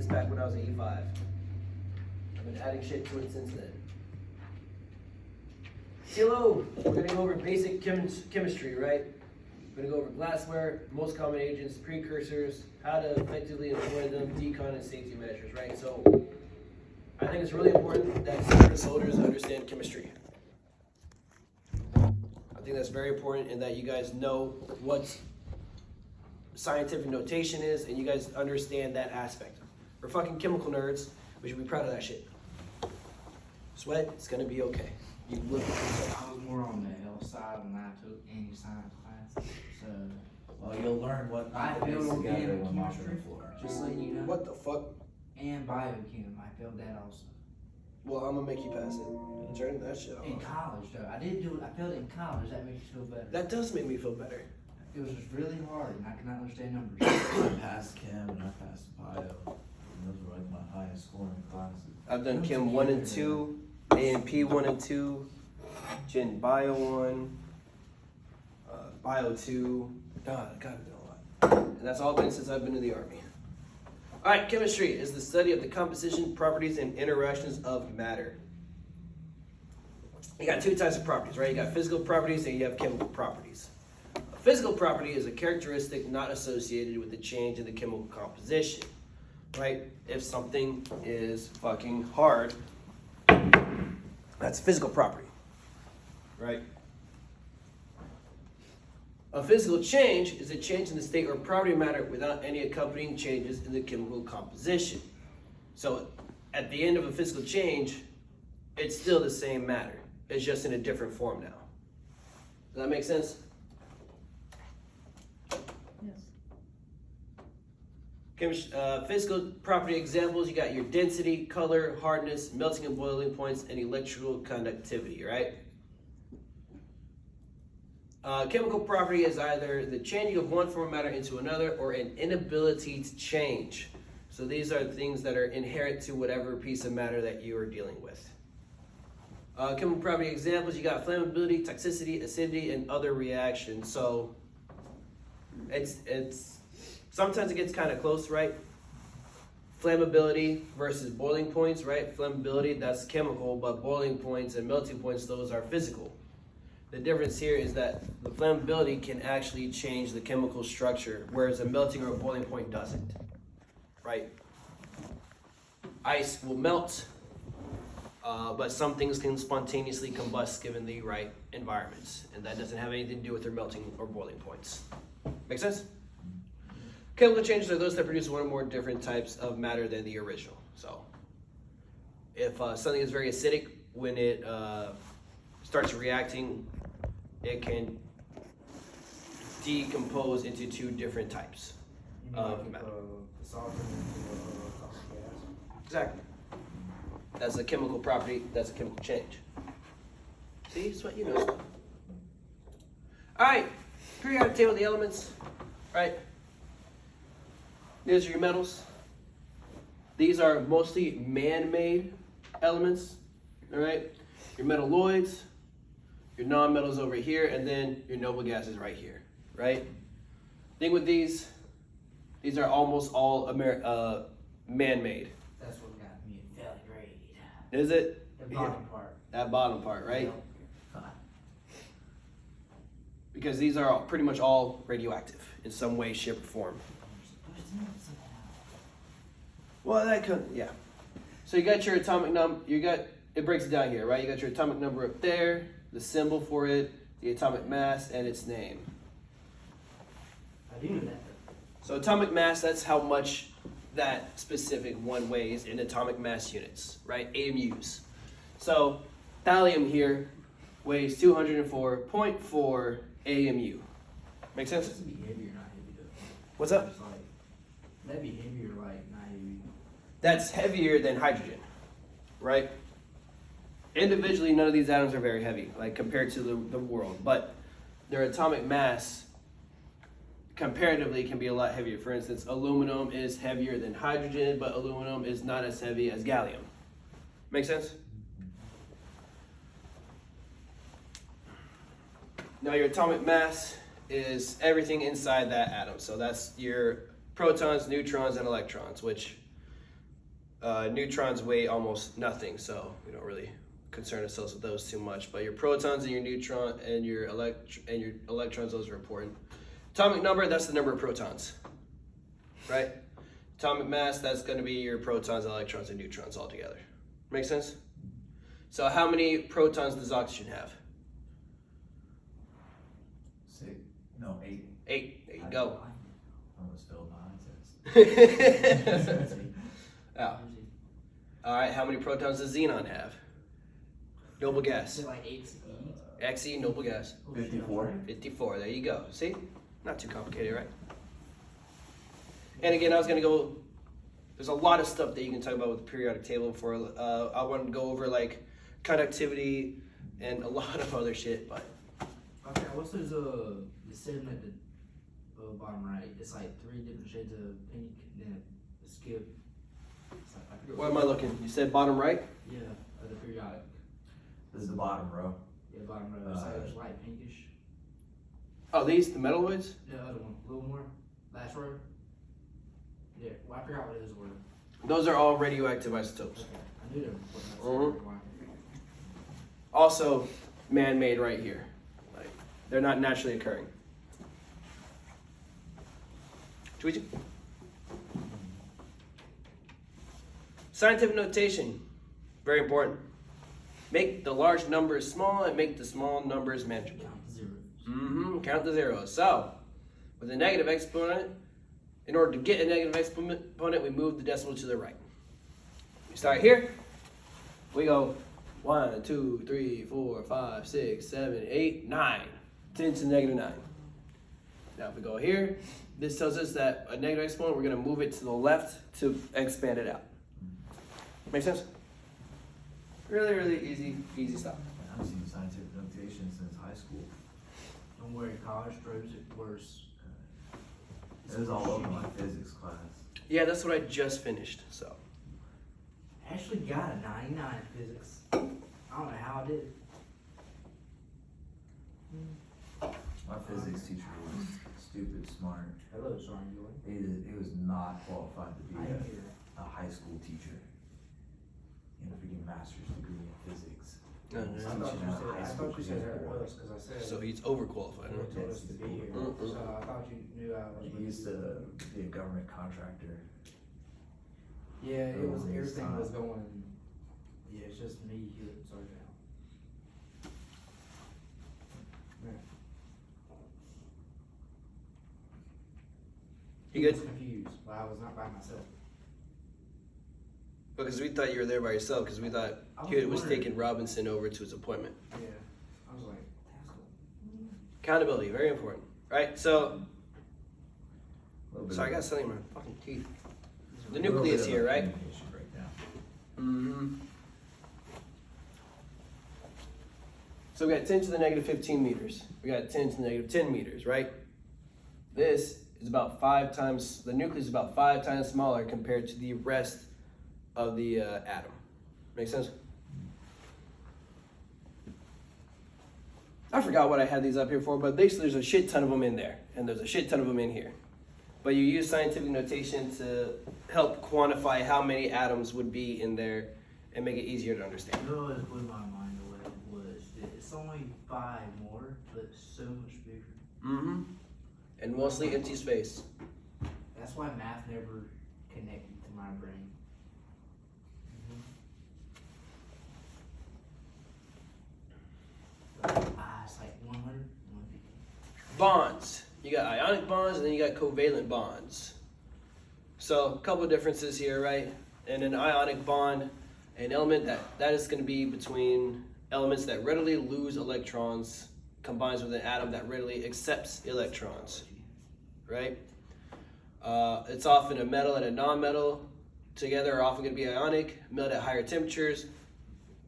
this back when I was in E5. I've been adding shit to it since then. Hello, we're gonna go over basic chemistry, right? We're gonna go over glassware, most common agents, precursors, how to effectively avoid them, decon and safety measures, right? So I think it's really important that certain soldiers understand chemistry. I think that's very important and that you guys know what scientific notation is and you guys understand that aspect. We're fucking chemical nerds. We should be proud of that shit. Sweat, it's gonna be okay. You look at yourself. I was more on the L side when I took any science class. So, well, you'll learn what I all failed together organic when mopping chemistry, the floor. just so you know. What the fuck? And biochem, I failed that also. Well, I'm gonna make you pass it. Turn that shit off. In college, though, I did do it. I failed it in college. That makes you feel better. That does make me feel better. It was just really hard, and I could not understand numbers. I passed chem and I passed bio. And those were like my highest scoring classes. I've done Chem 1 and 2, A&P 1 and 2, Gen Bio 1, Bio 2. God, I've done a lot. And that's all been since I've been in the Army. All right, chemistry is the study of the composition, properties, and interactions of matter. You got two types of properties, right? You got physical properties and you have chemical properties. A physical property is a characteristic not associated with the change in the chemical composition, right? If something is fucking hard, that's a physical property, right? A physical change is a change in the state or property of matter without any accompanying changes in the chemical composition. So at the end of a physical change, it's still the same matter. It's just in a different form now. Does that make sense? Yes. Physical property examples, you got your density, color, hardness, melting and boiling points, and electrical conductivity, right? Chemical property is either the changing of one form of matter into another or an inability to change. So these are things that are inherent to whatever piece of matter that you are dealing with. Chemical property examples, you got flammability, toxicity, acidity, and other reactions. So it's sometimes it gets kind of close, right? Flammability versus boiling points, right? Flammability, that's chemical, but boiling points and melting points, those are physical. The difference here is that the flammability can actually change the chemical structure, whereas a melting or a boiling point doesn't, right? Ice will melt, but some things can spontaneously combust given the right environments, and that doesn't have anything to do with their melting or boiling points. Make sense? Chemical changes are those that produce one or more different types of matter than the original. So if something is very acidic, when it starts reacting, it can decompose into two different types of matter. The salt and gas. Exactly. That's a chemical property, that's a chemical change. See, it's what you know. All right, periodic table of the elements, right? These are your metals. These are mostly man-made elements, all right? Your metalloids, your non-metals over here, and then your noble gases right here, right? Thing with these are almost all man-made. That's what got me a failed grade. Is it? The bottom part. That bottom part, right? Yep. Because these are pretty much all radioactive in some way, shape, or form. Well, that could, yeah. So you got your atomic number, it breaks it down here, right? You got your atomic number up there, the symbol for it, the atomic mass, and its name. I do know that. So atomic mass, that's how much that specific one weighs in atomic mass units, right? AMUs. So thallium here weighs 204.4 AMU. Make sense? That'd be heavier, not heavy though. What's up? It's like, that'd be heavier, like not heavy. That's heavier than hydrogen, right? Individually, none of these atoms are very heavy, like compared to the world, but their atomic mass comparatively can be a lot heavier. For instance, aluminum is heavier than hydrogen, but aluminum is not as heavy as gallium. Make sense? Now your atomic mass is everything inside that atom. So that's your protons, neutrons, and electrons, which Neutrons weigh almost nothing, so we don't really concern ourselves with those too much. But your protons and your neutron and your electrons, those are important. Atomic number, that's the number of protons, right? Atomic mass, that's going to be your protons, electrons, and neutrons all together. Make sense? So how many protons does oxygen have? 6. No, 8. 8. There you go. I almost failed my eye test. Oh. All right, how many protons does xenon have? Noble gas. Is it like 8 Xe, noble gas. 54. 54, there you go. See? Not too complicated, right? And again, I was going to go, there's a lot of stuff that you can talk about with the periodic table for, I wanted to go over like conductivity and a lot of other shit, but. Okay, what's those, the seven at the bottom right? It's like 3 different shades of pink, and then a skip. It's like, I forget Where am I looking? You said bottom right? Yeah, the periodic. This is the bottom row. Yeah, bottom row. It's like it's light pinkish. Oh, these, the metalloids? The other one, a little more. Last row. Yeah, well, I forgot what his were. Those are all radioactive isotopes. Okay, I knew them. Wasn't that Also man-made right here. Like, they're not naturally occurring. Tweety? Scientific notation, very important. Make the large numbers small and make the small numbers manageable. Count the zeros. Count the zeros. So, with a negative exponent, in order to get a negative exponent, we move the decimal to the right. We start here. We go 1, 2, 3, 4, 5, 6, 7, 8, 9. 10 to the negative 9. Now, if we go here, this tells us that a negative exponent, we're going to move it to the left to expand it out. Make sense? Really, really easy stuff. I've seen scientific notation since high school. Don't worry, college throws it worse. It was all over my physics class. Yeah, that's what I just finished, so. I actually got a 99 in physics. I don't know how I did it. My physics teacher was stupid smart. Hello, sorry, Joey. He was not qualified to be I am here. a high school teacher. You know, freaking master's degree in physics. No, no, I no. thought you said that was because I said So he's overqualified. you Huh? told us to be here. So I thought you knew I was. He used to be a government contractor. Yeah, it was Oh, it's everything not. was going. Yeah, it's just me here. Sorry now. You I was good? confused, but I was not by myself. Because we thought you were there by yourself, because we thought I he was wondering. taking Robinson over to his appointment. Yeah, I was like, that's cool. Accountability, very important. Right? So, A little bit sorry, I of- got something in my fucking teeth. The a little nucleus bit of here, a right? communication breakdown. Mm-hmm. So we got 10 to the negative 15 meters. We got 10 to the negative 10 meters, right? This is about 5 times, the nucleus is about 5 times smaller compared to the rest of the atom. Make sense? I forgot what I had these up here for, but basically there's a shit ton of them in there, and there's a shit ton of them in here. But you use scientific notation to help quantify how many atoms would be in there and make it easier to understand. You know what blew my mind away was that it's only 5 more, but so much bigger. Mm-hmm. And mostly empty space. That's why math never connected to my brain. It's like 100, 150. Bonds. You got ionic bonds and then you got covalent bonds. So a couple of differences here, right? In an ionic bond, an element that is going to be between elements that readily lose electrons combines with an atom that readily accepts electrons, right? It's often a metal and a non-metal together are often going to be ionic, melt at higher temperatures,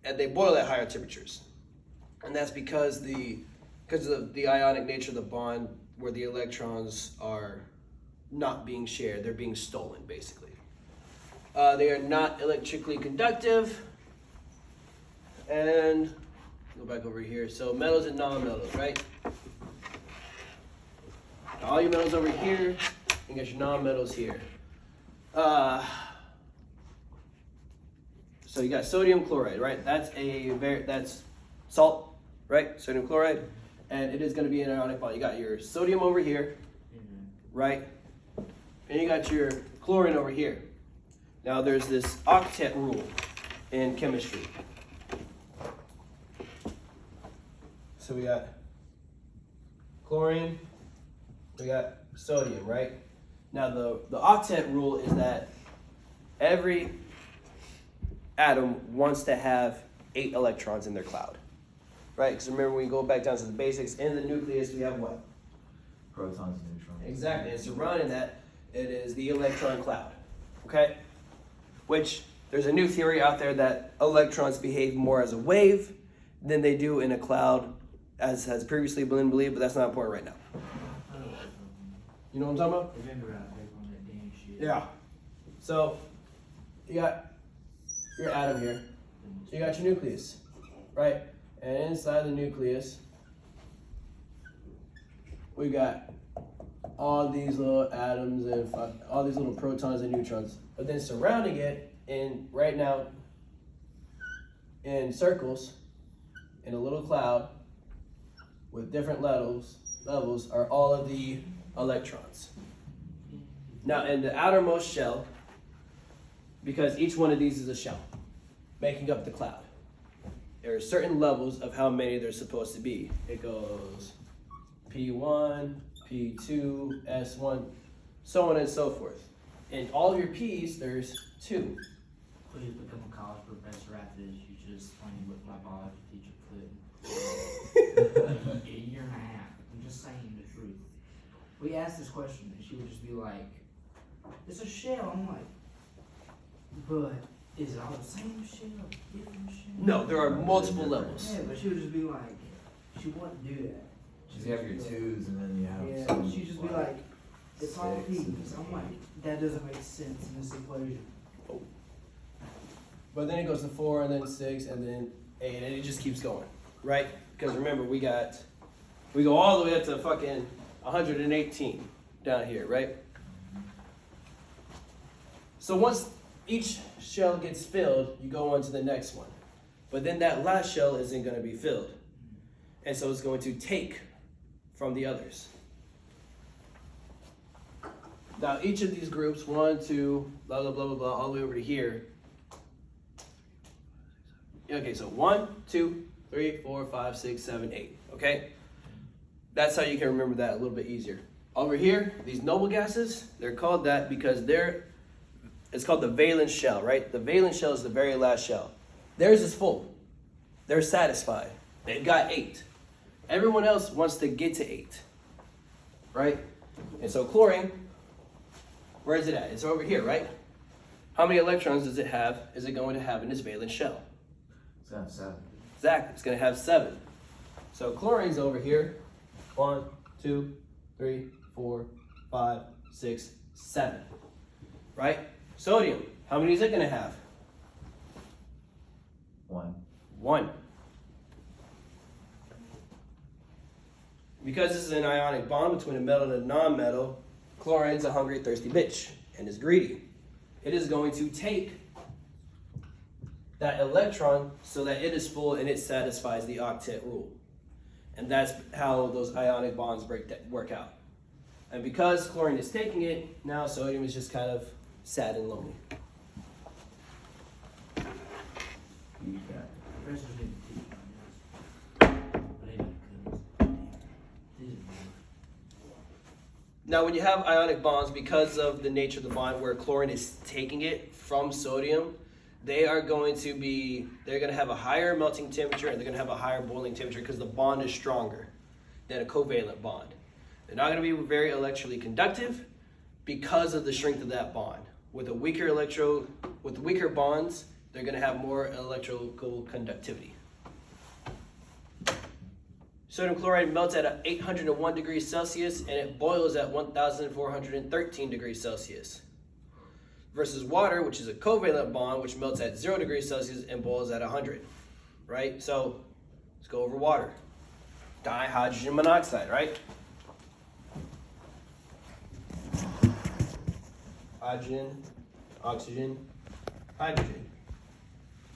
and they boil at higher temperatures. And that's because of the ionic nature of the bond, where the electrons are not being shared, they're being stolen, basically. They are not electrically conductive. And go back over here. So metals and non-metals, right? All your metals over here, you got your non-metals here. So you got sodium chloride, right? That's salt, right? Sodium chloride, and it is going to be an ionic bond. You got your sodium over here, right? And you got your chlorine over here. Now there's this octet rule in chemistry. So we got chlorine, we got sodium, right? Now the octet rule is that every atom wants to have 8 electrons in their cloud, right? Because remember, when we go back down to the basics, in the nucleus we have what? Protons and neutrons. Exactly, and surrounding that, it is the electron cloud, okay? Which, there's a new theory out there that electrons behave more as a wave than they do in a cloud, as has previously been believed, but that's not important right now. You know what I'm talking about? Remember I take on that damn shit. Yeah. So, you got your atom here. You got your nucleus, right? And inside the nucleus, we got all these little atoms and all these little protons and neutrons. But then surrounding it, right now, in circles, in a little cloud, with different levels are all of the electrons. Now, in the outermost shell, because each one of these is a shell, making up the cloud, there are certain levels of how many there's supposed to be. It goes P1, P2, S1, so on and so forth. In all of your P's, there's 2. Please become a college professor after this. You should explain what my biology teacher couldn't. A year and a half. I'm just saying the truth. We asked this question and she would just be like, "It's a shell." I'm like, "But is it all the same shell? Different shell?" No, there are multiple levels. Yeah, but she would just be like, she wouldn't do that. You have your 2s and then you have Yeah, some, she'd just be like, "It's all 6 P's." and I'm like, that doesn't make sense in this equation. But then it goes to 4, and then 6, and then 8, and it just keeps going, right? Because remember, we go all the way up to fucking 118 down here, right? So once each shell gets filled, you go on to the next one. But then that last shell isn't going to be filled. And so it's going to take from the others. Now each of these groups, 1, 2, blah, blah, blah, blah, blah, all the way over to here. Okay, so 1, 2, 3, 4, 5, 6, 7, 8, okay? That's how you can remember that a little bit easier. Over here, these noble gases, they're called that because it's called the valence shell, right? The valence shell is the very last shell. Theirs is full. They're satisfied. They've got 8. Everyone else wants to get to 8, right? And so chlorine, where is it at? It's over here, right? How many electrons is it going to have in this valence shell? it's got 7. Exactly, it's going to have 7. So chlorine's over here. 1, 2, 3, 4, 5, 6, 7. Right? Sodium, how many is it going to have? 1. 1. Because this is an ionic bond between a metal and a non-metal, chlorine's a hungry, thirsty bitch and is greedy. It is going to take that electron so that it is full and it satisfies the octet rule. And that's how those ionic bonds work out. And because chlorine is taking it, now sodium is just kind of sad and lonely. Eat that. Professors didn't teach on this. But they couldn't. Didn't matter. Now, when you have ionic bonds, because of the nature of the bond where chlorine is taking it from sodium, they're going to have a higher melting temperature and they're going to have a higher boiling temperature because the bond is stronger than a covalent bond. They're not going to be very electrically conductive because of the strength of that bond. With weaker bonds, they're going to have more electrical conductivity. Sodium chloride melts at 801 degrees Celsius and it boils at 1,413 degrees Celsius. Versus water, which is a covalent bond, which melts at 0 degrees Celsius and boils at 100, right? So let's go over water. Dihydrogen monoxide, right? Hydrogen, oxygen, hydrogen.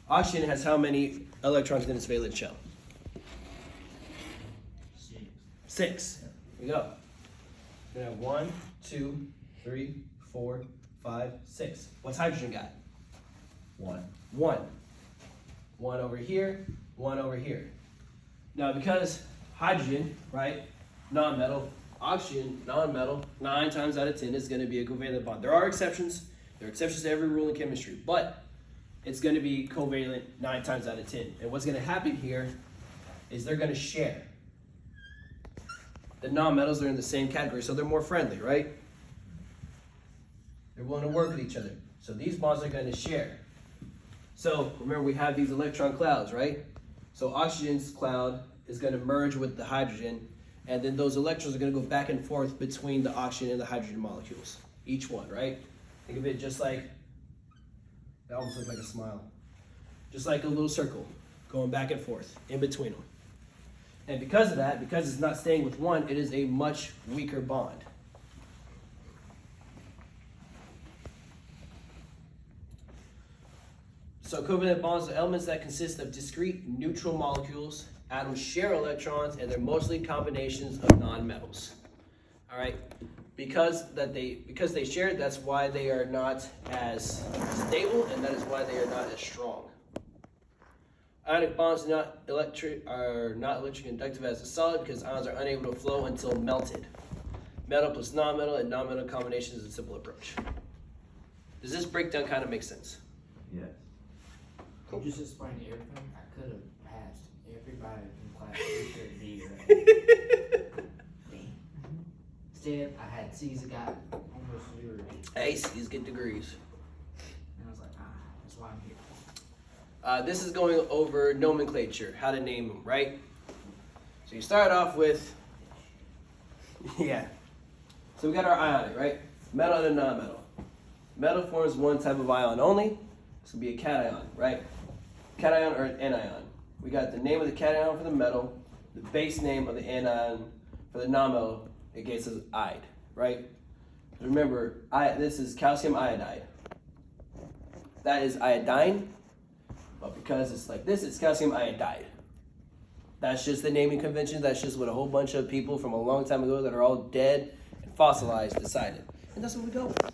Oxygen has how many electrons in its valence shell? 6. 6. Here we go. We're gonna have 1, 2, 3, 4, 5, 6. What's hydrogen got? 1. 1. 1 over here, 1 over here. Now because hydrogen, right, non-metal, oxygen, non-metal, 9 times out of 10 is gonna be a covalent bond. There are exceptions. There are exceptions to every rule in chemistry, but it's gonna be covalent 9 times out of 10. And what's gonna happen here is they're gonna share. The non-metals are in the same category, so they're more friendly, right? They're willing to work with each other. So these bonds are gonna share. So remember, we have these electron clouds, right? So oxygen's cloud is going to merge with the hydrogen, and then those electrons are going to go back and forth between the oxygen and the hydrogen molecules, each one, right? Think of it just like, that almost looks like a smile. Just like a little circle going back and forth in between them. And because of that, because it's not staying with one, it is a much weaker bond. So covalent bonds are elements that consist of discrete neutral molecules. Atoms share electrons, and they're mostly combinations of nonmetals. All right, because they share, that's why they are not as stable, and that is why they are not as strong. Ionic bonds are not electric conductive as a solid because ions are unable to flow until melted. Metal plus nonmetal and nonmetal combination is a simple approach. Does this breakdown kind of make sense? Yes. You just explained everything. I could have passed everybody in class with B grade. Damn. Instead, I had C's that got almost 0. Hey, C's get degrees. And I was like, that's why I'm here. This is going over nomenclature, how to name them, right? So you start off with, yeah. So we got our ionic, right? Metal and a non-metal. Metal forms one type of ion only. This would be a cation, right? Cation or an anion. We got the name of the cation for the metal, the base name of the anion for the non-metal. It gets us ide, right? Remember, this is calcium iodide. That is iodine, but because it's like this, it's calcium iodide. That's just the naming convention. That's just what a whole bunch of people from a long time ago that are all dead and fossilized decided. And that's what we go with.